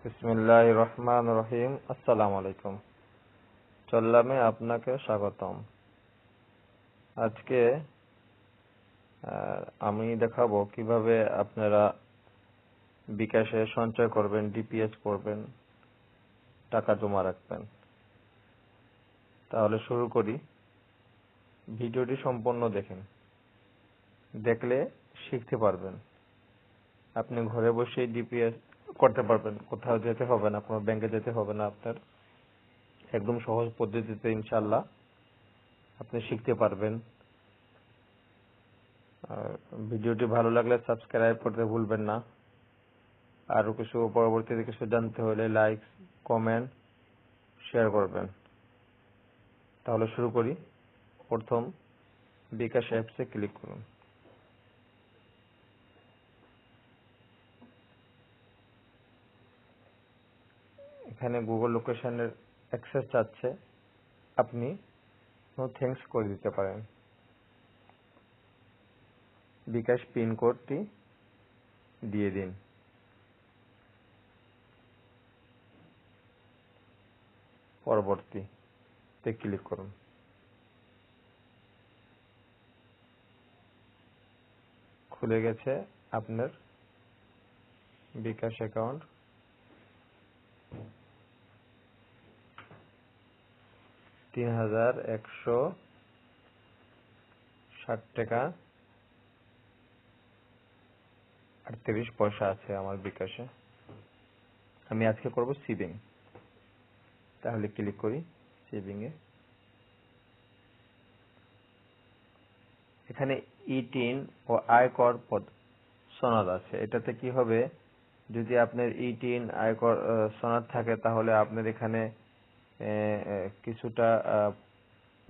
বিসমিল্লাহির রহমানির রহিম। আসসালামু আলাইকুম। চল্লামে আপনাকে স্বাগতম। আজকে আমি দেখাবো কিভাবে আপনারা বিকাশে সঞ্চয় করবেন, ডিপিএস করবেন, টাকা জমা রাখবেন। তাহলে শুরু করি। ভিডিওটি সম্পূর্ণ দেখেন, দেখলে শিখতে পারবেন। আপনি ঘরে বসেই ডিপিএস করতে পারবেন, কোথাও যেতে হবে না, কোনো ব্যাংকে যেতে হবে না। আপনার একদম সহজ পদ্ধতিতে ইনশাআল্লাহ আপনি শিখতে পারবেন। ভিডিওটি ভালো লাগলে সাবস্ক্রাইব করতে ভুলবেন না। আরো কিছু পরবর্তীতে কিছু জানতে হলে লাইক, কমেন্ট, শেয়ার করবেন। তাহলে শুরু করি। প্রথম বিকাশ অ্যাপসে ক্লিক করুন। এখানে গুগল লোকেশনের অ্যাক্সেস চাচ্ছে, আপনি নো থ্যাঙ্কস করে দিতে পারেন। বিকাশ পিনকোডটি দিয়ে দিন। পরবর্তীতে ক্লিক করুন। খুলে গেছে আপনার বিকাশ অ্যাকাউন্ট। ৳৩,১৬০.৩৮ আছে আমার বিকাশে। আমি আজকে করব সেভিং। তাহলে ক্লিক করি সেভিং এ। এখানে ই-টিন ও আয়কর সনদ আছে। এটাতে কি হবে, যদি আপনার ই-টিন আয়কর সনদ থাকে তাহলে আপনার এখানে কিছুটা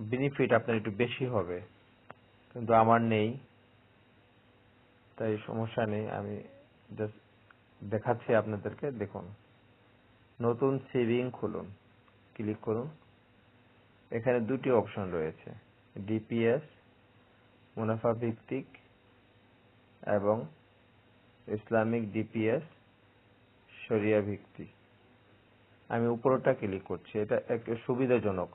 বেনিফিট আপনার একটু বেশি হবে, কিন্তু আমার নেই, তাই সমস্যা নেই। আমি জাস্ট দেখাচ্ছি আপনাদেরকে। দেখুন, নতুন সেভিং খুলুন, ক্লিক করুন। এখানে দুটি অপশন রয়েছে, ডিপিএস মুনাফা ভিত্তিক এবং ইসলামিক ডিপিএস শরিয়া ভিত্তিক। আমি উপরটা ক্লিক করছি, এটা একটু সুবিধাজনক।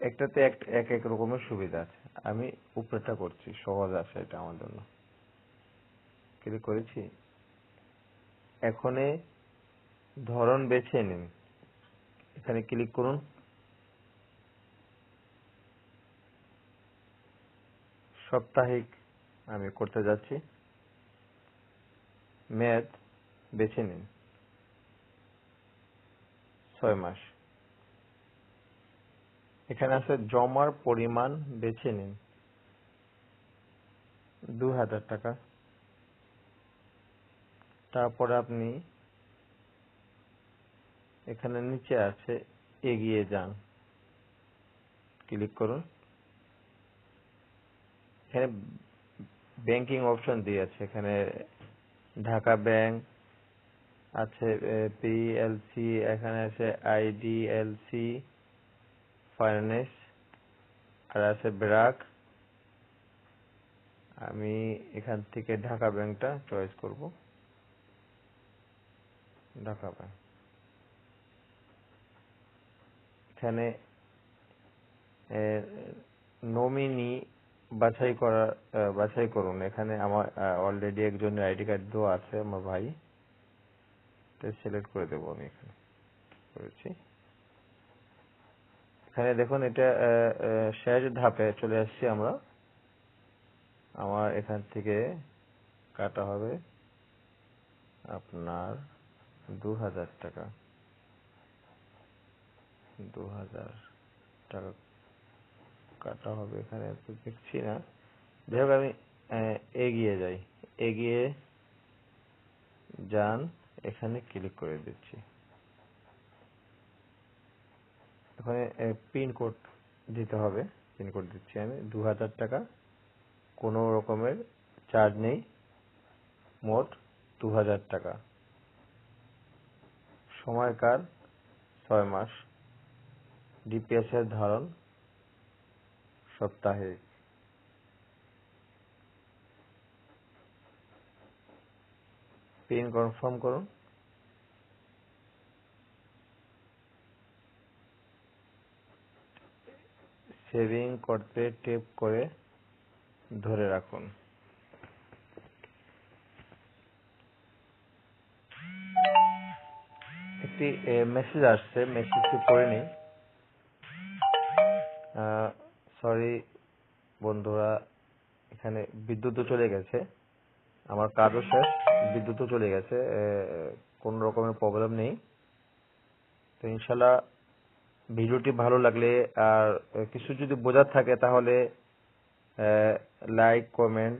একটাতে এক এক রকমের সুবিধা আছে। আমি উপরটা করছি, সহজ আছে এটা আমার জন্য। ক্লিক করেছি। এখন ধরন বেছে নিন, এখানে ক্লিক করুন। সাপ্তাহিক আমি করতে যাচ্ছি। মেয়াদ বেছে নিন 6 মাস। এখানে আছে জমার পরিমাণ বেছে নিন ২,০০০ টাকা। তারপরে আপনি এখানে নিচে আছে এগিয়ে যান, ক্লিক করুন। এখানে ব্যাংকিং অপশন দিয়েছে, এখানে ঢাকা ব্যাংক আছে, পিএলসি, এখানে আছে আইডিএলসি ফাইন্যান্স, আর আছে ব্র্যাক। আমি এখান থেকে ঢাকা ব্যাংকটা চয়েস করব। ঢাকা ব্যাংক। এখানে নমিনি বাছাই করুন। এখানে আমার অলরেডি একজনের আইডি কার্ড দেওয়া আছে, আমার ভাই, সিলেক্ট করে দেবো। আমি এখানে করেছি। এখানে দেখুন, এটা শেষ ধাপে চলে আসছি আমরা। আমার এখান থেকে কাটা হবে আপনার ২,০০০ টাকা। ২,০০০ টাকা কাটা হবে, এখানে তো দেখছি না। যাই হোক, আমি এগিয়ে যাই। এগিয়ে যান, এখানে ক্লিক করে দিচ্ছি। এখানে পিনকোড দিতে হবে। পিনকোড দিচ্ছি আমি। ২,০০০ টাকা, কোনো রকমের চার্জ নেই। মোট ২,০০০ টাকা। সময়কাল 6 মাস। ডিপিএস এর ধরন সাপ্তাহিক। পিন কনফার্ম করুন। সেভিং করতে টেপ করে ধরে রাখুন। একটি মেসেজ আসছে, মেসেজটি পড়ে নিই। সরি বন্ধুরা, এখানে বিদ্যুৎও চলে গেছে, আমার কাজও শেষ, বিদ্যুৎও চলে গেছে, কোনো রকমের প্রবলেম নেই। তো ইনশাল্লাহ ভিডিওটি ভালো লাগলে আর কিছু যদি বোঝার থাকে তাহলে লাইক, কমেন্ট,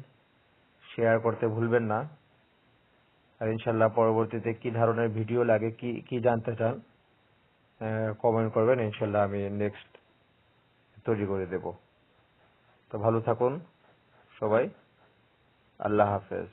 শেয়ার করতে ভুলবেন না। আর ইনশাল্লাহ পরবর্তীতে কি ধরনের ভিডিও লাগে, কি কি জানতে চান কমেন্ট করবেন, ইনশাল্লাহ আমি নেক্সট তৈরি করে দেব। তো ভালো থাকুন সবাই, আল্লাহ হাফেজ।